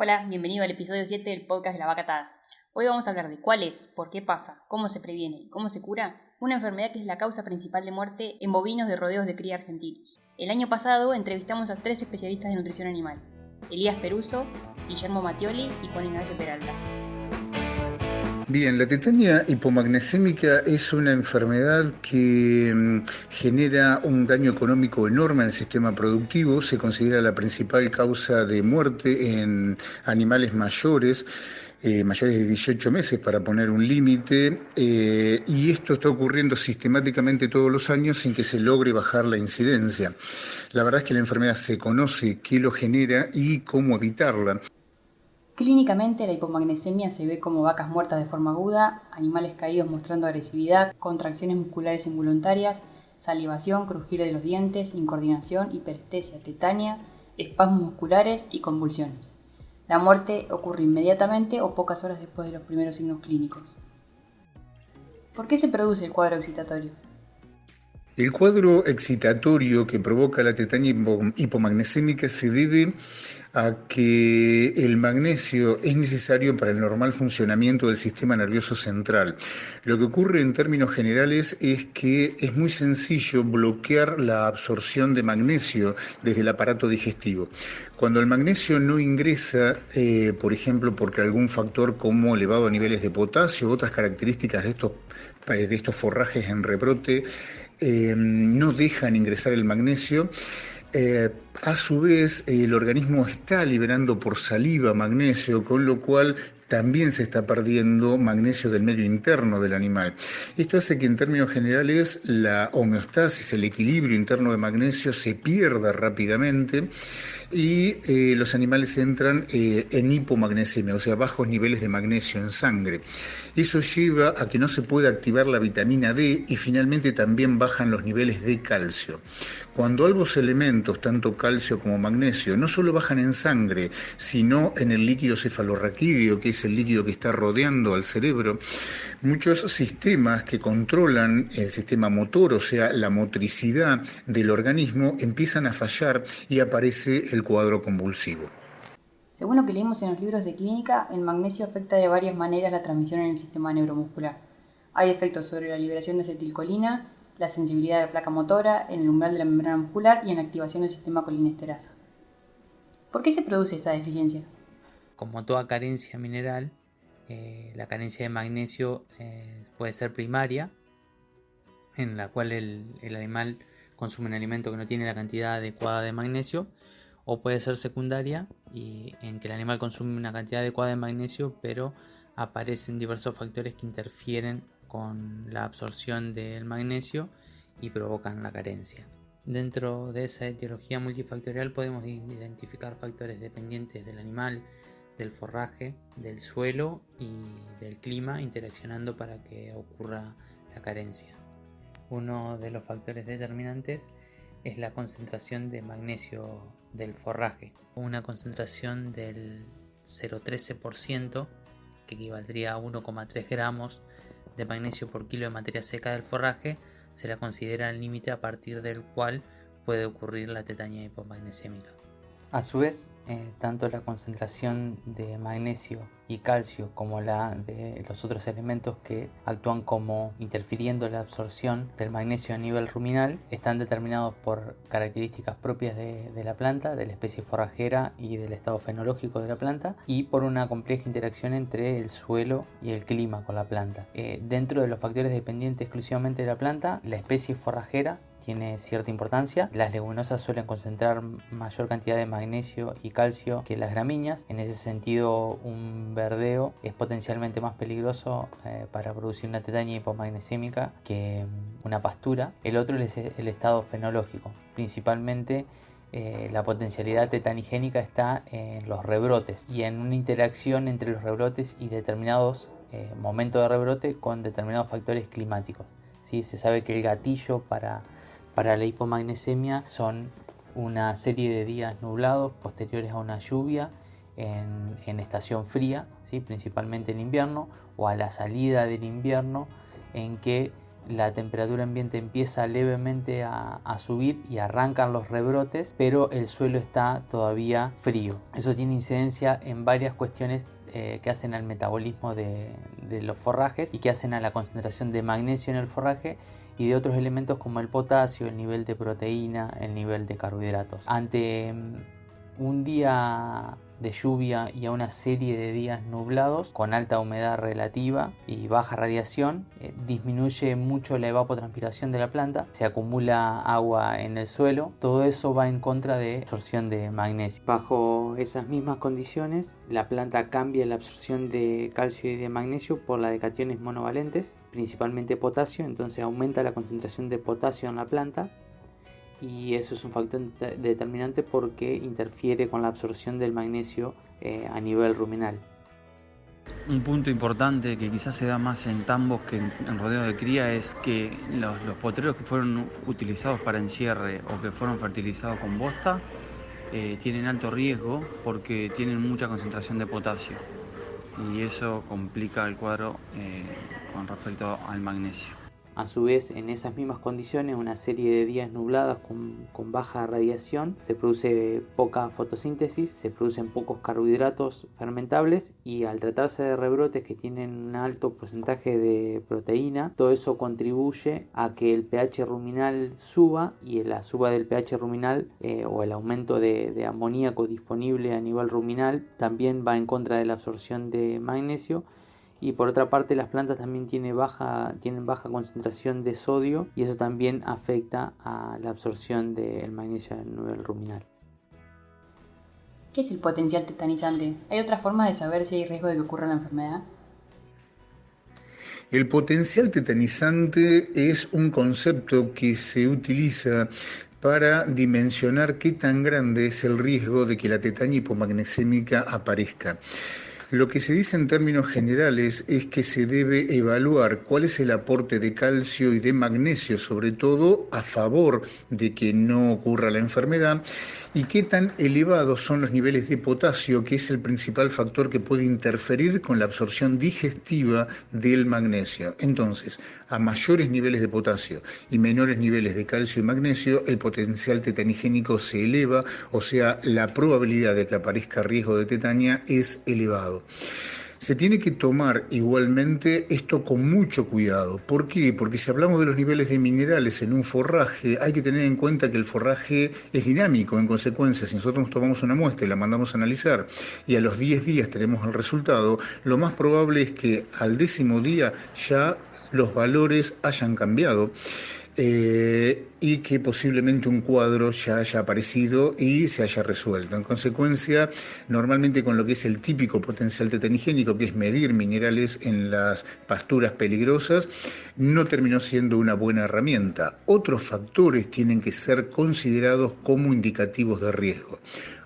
Hola, bienvenido al episodio 7 del podcast de la vaca atada. Hoy vamos a hablar de cuál es, por qué pasa, cómo se previene y cómo se cura una enfermedad que es la causa principal de muerte en bovinos de rodeos de cría argentinos. El año pasado entrevistamos a 3 especialistas de nutrición animal: Elías Peruso, Guillermo Mattioli y Juan Ignacio Peralta. Bien, la tetania hipomagnesémica es una enfermedad que genera un daño económico enorme al sistema productivo. Se considera la principal causa de muerte en animales mayores de 18 meses, para poner un límite, y esto está ocurriendo sistemáticamente todos los años sin que se logre bajar la incidencia. La verdad es que la enfermedad se conoce qué lo genera y cómo evitarla. Clínicamente, la hipomagnesemia se ve como vacas muertas de forma aguda, animales caídos mostrando agresividad, contracciones musculares involuntarias, salivación, crujir de los dientes, incoordinación, hiperestesia, tetania, espasmos musculares y convulsiones. La muerte ocurre inmediatamente o pocas horas después de los primeros signos clínicos. ¿Por qué se produce el cuadro excitatorio? El cuadro excitatorio que provoca la tetania hipomagnesémica se debe a que el magnesio es necesario para el normal funcionamiento del sistema nervioso central. Lo que ocurre en términos generales es que es muy sencillo bloquear la absorción de magnesio desde el aparato digestivo. Cuando el magnesio no ingresa, por ejemplo, porque algún factor como elevados niveles de potasio, otras características de estos forrajes en rebrote, no dejan ingresar el magnesio. A su vez, el organismo está liberando por saliva magnesio, con lo cual también se está perdiendo magnesio del medio interno del animal. Esto hace que en términos generales la homeostasis, el equilibrio interno de magnesio, se pierda rápidamente y los animales entran en hipomagnesemia, o sea, bajos niveles de magnesio en sangre. Eso lleva a que no se pueda activar la vitamina D y finalmente también bajan los niveles de calcio. Cuando ambos elementos, tanto calcio como magnesio, no solo bajan en sangre, sino en el líquido cefalorraquídeo, que es el líquido que está rodeando al cerebro, muchos sistemas que controlan el sistema motor, o sea, la motricidad del organismo, empiezan a fallar y aparece el cuadro convulsivo. Según lo que leímos en los libros de clínica, el magnesio afecta de varias maneras la transmisión en el sistema neuromuscular. Hay efectos sobre la liberación de acetilcolina, la sensibilidad de la placa motora, en el umbral de la membrana muscular y en la activación del sistema colinesterasa. ¿Por qué se produce esta deficiencia? Como toda carencia mineral, la carencia de magnesio puede ser primaria, en la cual el animal consume un alimento que no tiene la cantidad adecuada de magnesio, o puede ser secundaria, y en que el animal consume una cantidad adecuada de magnesio, pero aparecen diversos factores que interfieren con la absorción del magnesio y provocan la carencia. Dentro de esa etiología multifactorial podemos identificar factores dependientes del animal, del forraje, del suelo y del clima interaccionando para que ocurra la carencia. Uno de los factores determinantes es la concentración de magnesio del forraje. Una concentración del 0,13%, que equivaldría a 1,3 gramos de magnesio por kilo de materia seca del forraje, se la considera el límite a partir del cual puede ocurrir la tetania hipomagnesémica. A su vez, tanto la concentración de magnesio y calcio como la de los otros elementos que actúan como interfiriendo la absorción del magnesio a nivel ruminal están determinados por características propias de la planta, de la especie forrajera y del estado fenológico de la planta, y por una compleja interacción entre el suelo y el clima con la planta. Dentro de los factores dependientes exclusivamente de la planta, la especie forrajera tiene cierta importancia. Las leguminosas suelen concentrar mayor cantidad de magnesio y calcio que las gramíneas. En ese sentido, un verdeo es potencialmente más peligroso para producir una tetania hipomagnesémica que una pastura. El otro es el estado fenológico. Principalmente la potencialidad tetanigénica está en los rebrotes y en una interacción entre los rebrotes y determinados momentos de rebrote con determinados factores climáticos. ¿Sí? Se sabe que el gatillo para la hipomagnesemia son una serie de días nublados posteriores a una lluvia en estación fría, ¿sí? Principalmente en invierno, o a la salida del invierno, en que la temperatura ambiente empieza levemente a subir y arrancan los rebrotes, pero el suelo está todavía frío. Eso tiene incidencia en varias cuestiones que hacen al metabolismo de los forrajes y que hacen a la concentración de magnesio en el forraje y de otros elementos como el potasio, el nivel de proteína, el nivel de carbohidratos. Ante un día de lluvia y a una serie de días nublados con alta humedad relativa y baja radiación, disminuye mucho la evapotranspiración de la planta, se acumula agua en el suelo, todo eso va en contra de absorción de magnesio. Bajo esas mismas condiciones, la planta cambia la absorción de calcio y de magnesio por la de cationes monovalentes, principalmente potasio, entonces aumenta la concentración de potasio en la planta, y eso es un factor determinante porque interfiere con la absorción del magnesio a nivel ruminal. Un punto importante que quizás se da más en tambos que en rodeo de cría es que los potreros que fueron utilizados para encierre o que fueron fertilizados con bosta tienen alto riesgo porque tienen mucha concentración de potasio y eso complica el cuadro con respecto al magnesio. A su vez, en esas mismas condiciones, una serie de días nublados con baja radiación, se produce poca fotosíntesis, se producen pocos carbohidratos fermentables y al tratarse de rebrotes que tienen un alto porcentaje de proteína, todo eso contribuye a que el pH ruminal suba y la suba del pH ruminal o el aumento de amoníaco disponible a nivel ruminal también va en contra de la absorción de magnesio. Y por otra parte las plantas también tienen baja concentración de sodio y eso también afecta a la absorción del magnesio a nivel ruminal. ¿Qué es el potencial tetanizante? ¿Hay otra forma de saber si hay riesgo de que ocurra la enfermedad? El potencial tetanizante es un concepto que se utiliza para dimensionar qué tan grande es el riesgo de que la tetania hipomagnesémica aparezca. Lo que se dice en términos generales es que se debe evaluar cuál es el aporte de calcio y de magnesio, sobre todo a favor de que no ocurra la enfermedad, y qué tan elevados son los niveles de potasio, que es el principal factor que puede interferir con la absorción digestiva del magnesio. Entonces, a mayores niveles de potasio y menores niveles de calcio y magnesio, el potencial tetanigénico se eleva, o sea, la probabilidad de que aparezca riesgo de tetania es elevado. Se tiene que tomar igualmente esto con mucho cuidado. ¿Por qué? Porque si hablamos de los niveles de minerales en un forraje, hay que tener en cuenta que el forraje es dinámico. En consecuencia, si nosotros nos tomamos una muestra y la mandamos a analizar y a los 10 días tenemos el resultado, lo más probable es que al 10º día ya los valores hayan cambiado. Y que posiblemente un cuadro ya haya aparecido y se haya resuelto. En consecuencia, normalmente con lo que es el típico potencial tetanigénico, que es medir minerales en las pasturas peligrosas, no terminó siendo una buena herramienta. Otros factores tienen que ser considerados como indicativos de riesgo.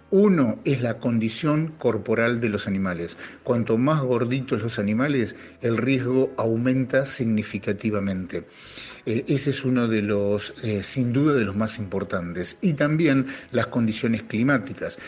Uno es la condición corporal de los animales. Cuanto más gorditos los animales, el riesgo aumenta significativamente. Ese es uno de los, sin duda, de los más importantes. Y también las condiciones climáticas.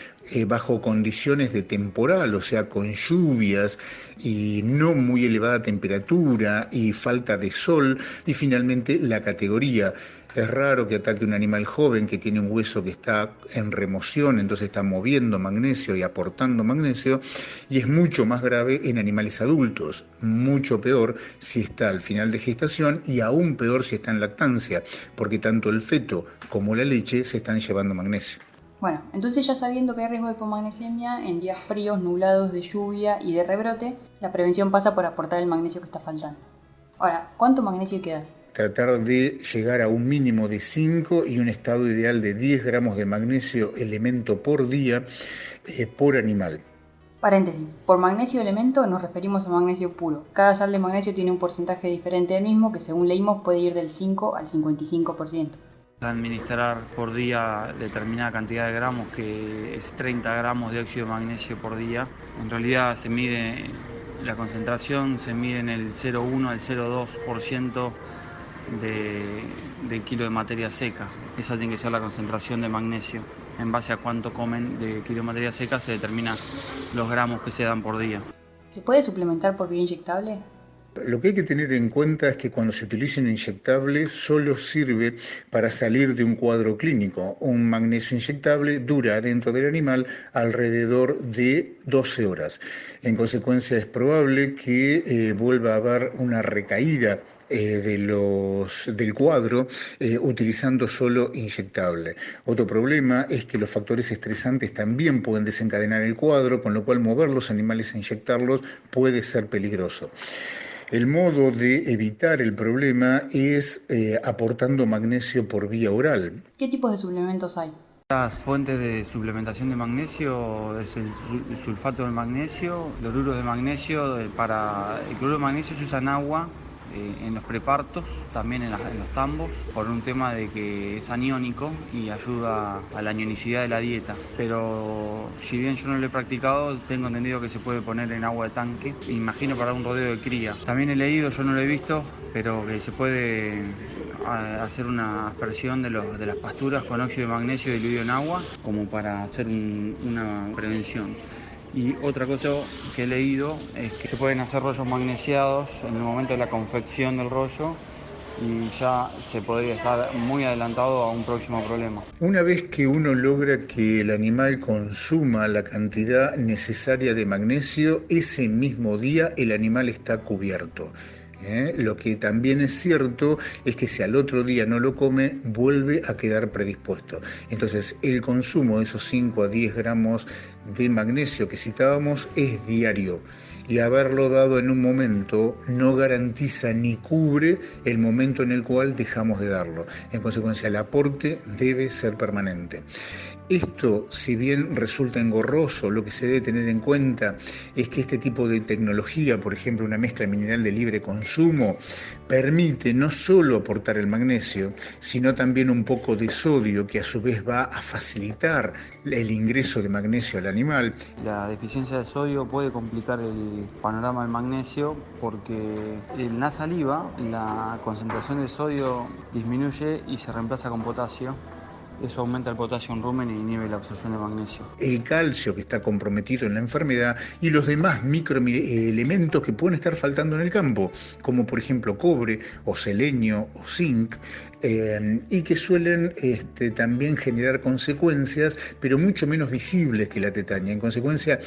Bajo condiciones de temporal, o sea, con lluvias y no muy elevada temperatura y falta de sol. Y finalmente la categoría. Es raro que ataque un animal joven que tiene un hueso que está en remoción, entonces está moviendo magnesio y aportando magnesio, y es mucho más grave en animales adultos, mucho peor si está al final de gestación y aún peor si está en lactancia, porque tanto el feto como la leche se están llevando magnesio. Bueno, entonces ya sabiendo que hay riesgo de hipomagnesemia en días fríos, nublados, de lluvia y de rebrote, la prevención pasa por aportar el magnesio que está faltando. Ahora, ¿cuánto magnesio hay que dar? Tratar de llegar a un mínimo de 5 y un estado ideal de 10 gramos de magnesio elemento por día por animal. Paréntesis, por magnesio elemento nos referimos a magnesio puro. Cada sal de magnesio tiene un porcentaje diferente del mismo que según leímos puede ir del 5 al 55%. Administrar por día determinada cantidad de gramos, que es 30 gramos de óxido de magnesio por día. En realidad se mide la concentración, se mide en el 0,1 al 0,2% de kilo de materia seca. Esa tiene que ser la concentración de magnesio. En base a cuánto comen de kilo de materia seca se determina los gramos que se dan por día. ¿Se puede suplementar por vía inyectable? Lo que hay que tener en cuenta es que cuando se utiliza un inyectable solo sirve para salir de un cuadro clínico. Un magnesio inyectable dura dentro del animal alrededor de 12 horas. En consecuencia es probable que vuelva a haber una recaída del cuadro utilizando solo inyectable. Otro problema es que los factores estresantes también pueden desencadenar el cuadro, con lo cual mover los animales a inyectarlos puede ser peligroso. El modo de evitar el problema es aportando magnesio por vía oral. ¿Qué tipos de suplementos hay? Las fuentes de suplementación de magnesio es el sulfato del magnesio, cloruro de magnesio. El cloruro de magnesio se usa en agua, en los prepartos, también en los tambos, por un tema de que es aniónico y ayuda a la ionicidad de la dieta. Pero si bien yo no lo he practicado, tengo entendido que se puede poner en agua de tanque, imagino para un rodeo de cría. También he leído, yo no lo he visto, pero que se puede hacer una aspersión de las pasturas con óxido de magnesio diluido en agua, como para hacer una prevención. Y otra cosa que he leído es que se pueden hacer rollos magnesiados en el momento de la confección del rollo y ya se podría estar muy adelantado a un próximo problema. Una vez que uno logra que el animal consuma la cantidad necesaria de magnesio, ese mismo día el animal está cubierto. Lo que también es cierto es que si al otro día no lo come, vuelve a quedar predispuesto. Entonces, el consumo de esos 5 a 10 gramos de magnesio que citábamos es diario. Y haberlo dado en un momento no garantiza ni cubre el momento en el cual dejamos de darlo. En consecuencia, el aporte debe ser permanente. Esto, si bien resulta engorroso, lo que se debe tener en cuenta es que este tipo de tecnología, por ejemplo una mezcla mineral de libre consumo, permite no solo aportar el magnesio, sino también un poco de sodio, que a su vez va a facilitar el ingreso de magnesio al animal. La deficiencia de sodio puede complicar el panorama del magnesio porque en la saliva la concentración de sodio disminuye y se reemplaza con potasio. Eso aumenta el potasio en rumen e inhibe la absorción de magnesio. El calcio que está comprometido en la enfermedad y los demás microelementos que pueden estar faltando en el campo, como por ejemplo cobre o selenio o zinc, y que suelen también generar consecuencias, pero mucho menos visibles que la tetania. En consecuencia,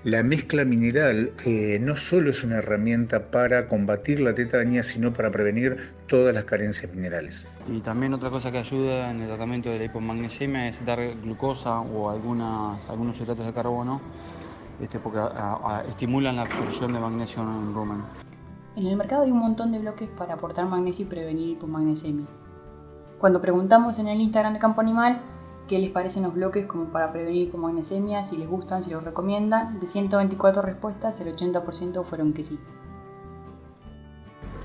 la mezcla mineral no solo es una herramienta para combatir la tetania, sino para prevenir todas las carencias minerales. Y también otra cosa que ayuda en el tratamiento de la hipomagnesemia es dar glucosa o algunos hidratos de carbono, porque estimulan la absorción de magnesio en rumen. En el mercado hay un montón de bloques para aportar magnesio y prevenir hipomagnesemia. Cuando preguntamos en el Instagram de Campo Animal qué les parecen los bloques como para prevenir hipomagnesemia, si les gustan, si los recomiendan, de 124 respuestas, el 80% fueron que sí.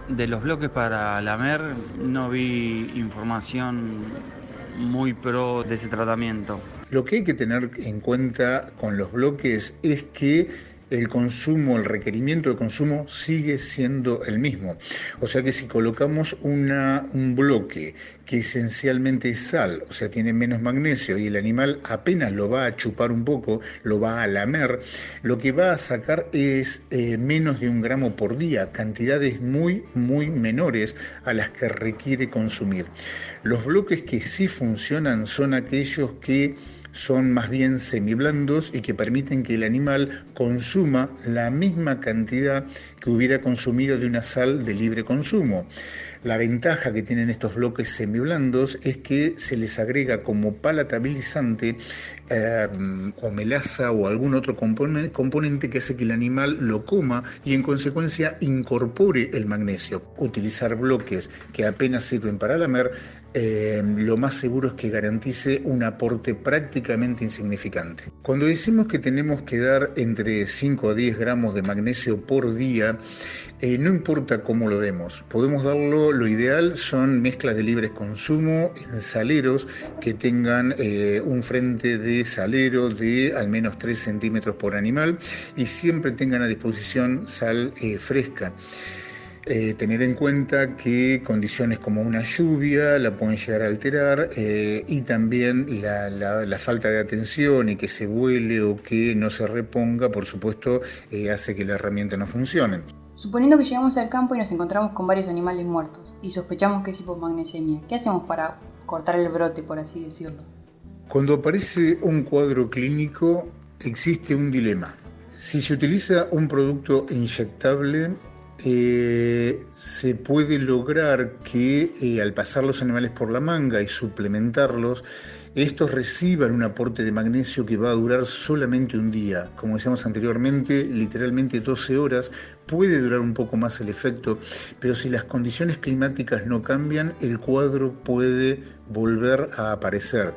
De los bloques para lamer no vi información muy pro de ese tratamiento. Lo que hay que tener en cuenta con los bloques es que el consumo, el requerimiento de consumo sigue siendo el mismo. O sea que si colocamos un bloque que esencialmente es sal, o sea, tiene menos magnesio y el animal apenas lo va a chupar un poco, lo va a lamer, lo que va a sacar es menos de 1 gramo por día, cantidades muy, muy menores a las que requiere consumir. Los bloques que sí funcionan son aquellos que son más bien semiblandos y que permiten que el animal consuma la misma cantidad que hubiera consumido de una sal de libre consumo. La ventaja que tienen estos bloques semiblandos es que se les agrega como palatabilizante o melaza o algún otro componente que hace que el animal lo coma y en consecuencia incorpore el magnesio. Utilizar bloques que apenas sirven para lamer, lo más seguro es que garantice un aporte prácticamente insignificante. Cuando decimos que tenemos que dar entre 5 a 10 gramos de magnesio por día, no importa cómo lo demos, podemos darlo, lo ideal son mezclas de libre consumo en saleros que tengan un frente de salero de al menos 3 centímetros por animal y siempre tengan a disposición sal fresca. Tener en cuenta que condiciones como una lluvia la pueden llegar a alterar y también la falta de atención y que se vuele o que no se reponga, por supuesto, hace que la herramienta no funcione. Suponiendo que llegamos al campo y nos encontramos con varios animales muertos y sospechamos que es hipomagnesemia, ¿qué hacemos para cortar el brote, por así decirlo? Cuando aparece un cuadro clínico, existe un dilema. Si se utiliza un producto inyectable, se puede lograr que al pasar los animales por la manga y suplementarlos, estos reciban un aporte de magnesio que va a durar solamente un día. Como decíamos anteriormente, literalmente 12 horas, puede durar un poco más el efecto, pero si las condiciones climáticas no cambian, el cuadro puede volver a aparecer.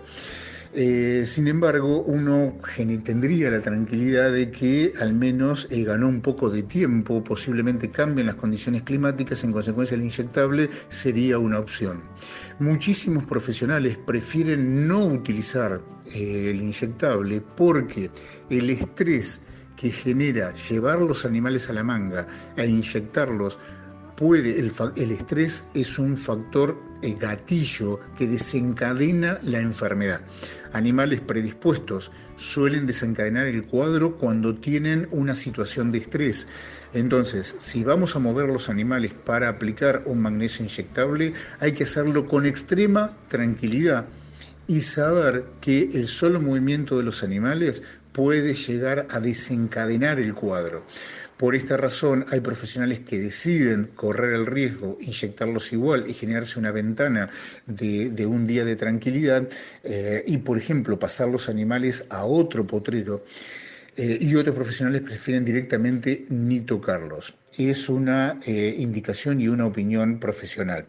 Sin embargo, uno tendría la tranquilidad de que al menos ganó un poco de tiempo, posiblemente cambien las condiciones climáticas, en consecuencia el inyectable sería una opción. Muchísimos profesionales prefieren no utilizar el inyectable porque el estrés que genera llevar los animales a la manga e inyectarlos el estrés es un factor gatillo que desencadena la enfermedad. Animales predispuestos suelen desencadenar el cuadro cuando tienen una situación de estrés. Entonces, si vamos a mover los animales para aplicar un magnesio inyectable, hay que hacerlo con extrema tranquilidad y saber que el solo movimiento de los animales puede llegar a desencadenar el cuadro. Por esta razón hay profesionales que deciden correr el riesgo, inyectarlos igual y generarse una ventana de un día de tranquilidad y, por ejemplo, pasar los animales a otro potrero y otros profesionales prefieren directamente ni tocarlos. Es una indicación y una opinión profesional.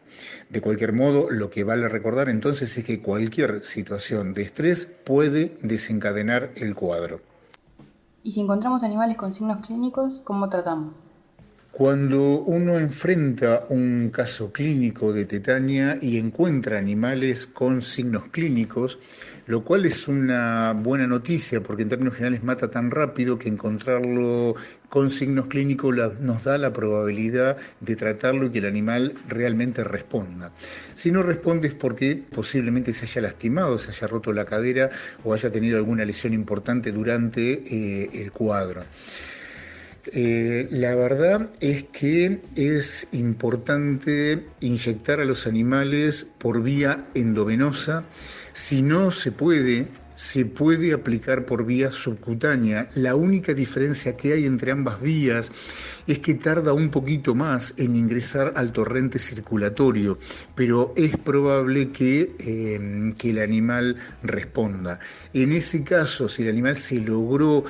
De cualquier modo, lo que vale recordar entonces es que cualquier situación de estrés puede desencadenar el cuadro. Y si encontramos animales con signos clínicos, ¿cómo tratamos? Cuando uno enfrenta un caso clínico de tetania y encuentra animales con signos clínicos, lo cual es una buena noticia porque en términos generales mata tan rápido que encontrarlo con signos clínicos nos da la probabilidad de tratarlo y que el animal realmente responda. Si no responde es porque posiblemente se haya lastimado, se haya roto la cadera o haya tenido alguna lesión importante durante el cuadro. La verdad es que es importante inyectar a los animales por vía endovenosa. Si no se puede aplicar por vía subcutánea. La única diferencia que hay entre ambas vías es que tarda un poquito más en ingresar al torrente circulatorio, pero es probable que el animal responda. En ese caso, si el animal se logró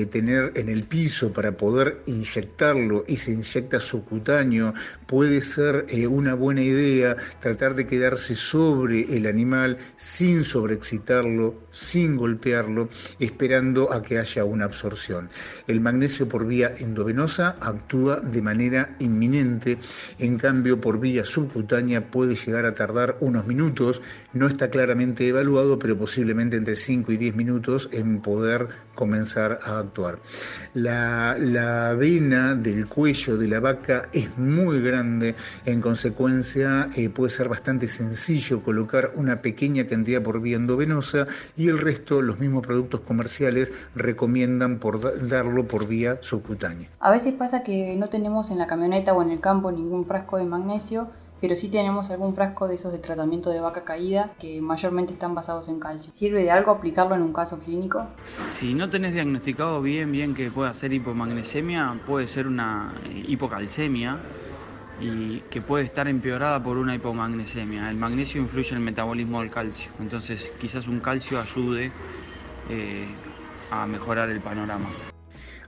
tener en el piso para poder inyectarlo y se inyecta subcutáneo, puede ser una buena idea tratar de quedarse sobre el animal sin sobreexcitarlo, sin golpearlo, esperando a que haya una absorción. El magnesio por vía endovenosa actúa de manera inminente, en cambio por vía subcutánea puede llegar a tardar unos minutos, no está claramente evaluado, pero posiblemente entre 5 y 10 minutos en poder comenzar a actuar. La vena del cuello de la vaca es muy grande, en consecuencia puede ser bastante sencillo colocar una pequeña cantidad por vía endovenosa y el resto, los mismos productos comerciales recomiendan darlo por vía subcutánea. A veces pasa que no tenemos en la camioneta o en el campo ningún frasco de magnesio, pero sí tenemos algún frasco de esos de tratamiento de vaca caída que mayormente están basados en calcio. ¿Sirve de algo aplicarlo en un caso clínico? Si no tenés diagnosticado bien que pueda ser hipomagnesemia, puede ser una hipocalcemia y que puede estar empeorada por una hipomagnesemia. El magnesio influye en el metabolismo del calcio, entonces quizás un calcio ayude a mejorar el panorama.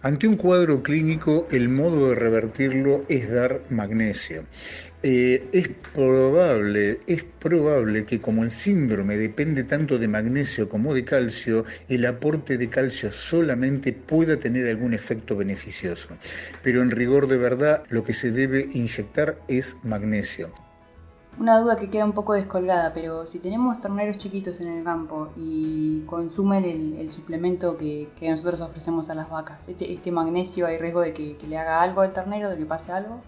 Ante un cuadro clínico, el modo de revertirlo es dar magnesio. Es probable que como el síndrome depende tanto de magnesio como de calcio, el aporte de calcio solamente pueda tener algún efecto beneficioso. Pero en rigor de verdad, lo que se debe inyectar es magnesio. Una duda que queda un poco descolgada, pero si tenemos terneros chiquitos en el campo y consumen el suplemento que nosotros ofrecemos a las vacas, ¿este magnesio hay riesgo de que le haga algo al ternero, de que pase algo?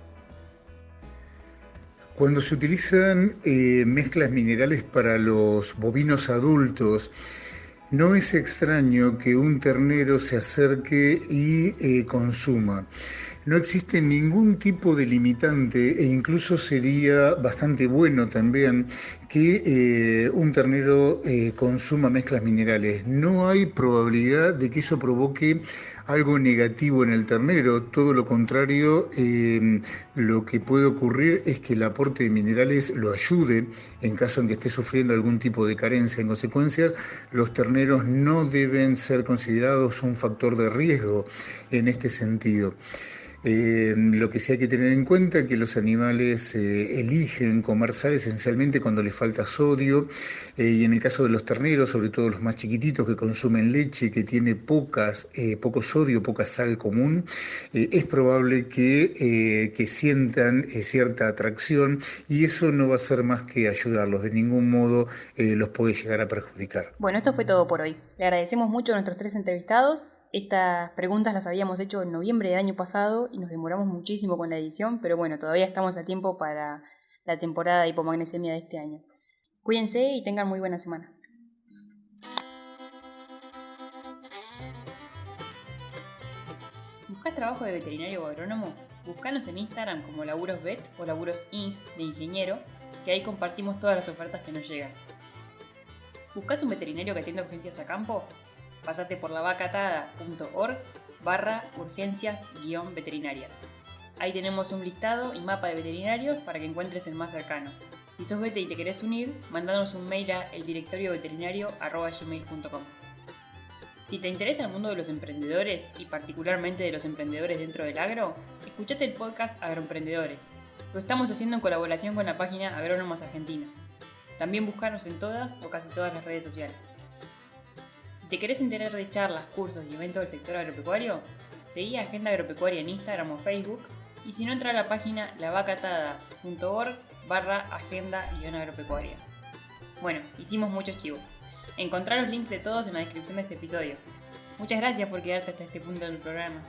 Cuando se utilizan mezclas minerales para los bovinos adultos, no es extraño que un ternero se acerque y consuma. No existe ningún tipo de limitante e incluso sería bastante bueno también que un ternero consuma mezclas minerales. No hay probabilidad de que eso provoque algo negativo en el ternero, todo lo contrario, lo que puede ocurrir es que el aporte de minerales lo ayude en caso en que esté sufriendo algún tipo de carencia. En consecuencia, los terneros no deben ser considerados un factor de riesgo en este sentido. Lo que sí hay que tener en cuenta es que los animales eligen comer sal esencialmente cuando les falta sodio, y en el caso de los terneros, sobre todo los más chiquititos que consumen leche que tiene poco sodio, poca sal común, es probable que sientan cierta atracción, y eso no va a ser más que ayudarlos, de ningún modo los puede llegar a perjudicar. Bueno, esto fue todo por hoy. Le agradecemos mucho a nuestros 3 entrevistados. Estas preguntas las habíamos hecho en noviembre del año pasado y nos demoramos muchísimo con la edición, pero bueno, todavía estamos a tiempo para la temporada de hipomagnesemia de este año. Cuídense y tengan muy buena semana. ¿Buscás trabajo de veterinario o agrónomo? Búscanos en Instagram como LaburosVet o LaburosIng de ingeniero, que ahí compartimos todas las ofertas que nos llegan. ¿Buscás un veterinario que atienda urgencias a campo? Pásate por lavacatada.org/urgencias-veterinarias. Ahí tenemos un listado y mapa de veterinarios para que encuentres el más cercano. Si sos vete y te querés unir, mandanos un mail a eldirectorioveterinario@gmail.com. Si te interesa el mundo de los emprendedores y particularmente de los emprendedores dentro del agro, escuchate el podcast Agroemprendedores. Lo estamos haciendo en colaboración con la página Agrónomas Argentinas. También buscarnos en todas o casi todas las redes sociales. Si te querés enterar de charlas, cursos y eventos del sector agropecuario, seguí a Agenda Agropecuaria en Instagram o Facebook, y si no, entra a la página lavacatada.org/agenda-agropecuaria. Bueno, hicimos muchos chivos. Encontrá los links de todos en la descripción de este episodio. Muchas gracias por quedarte hasta este punto del programa.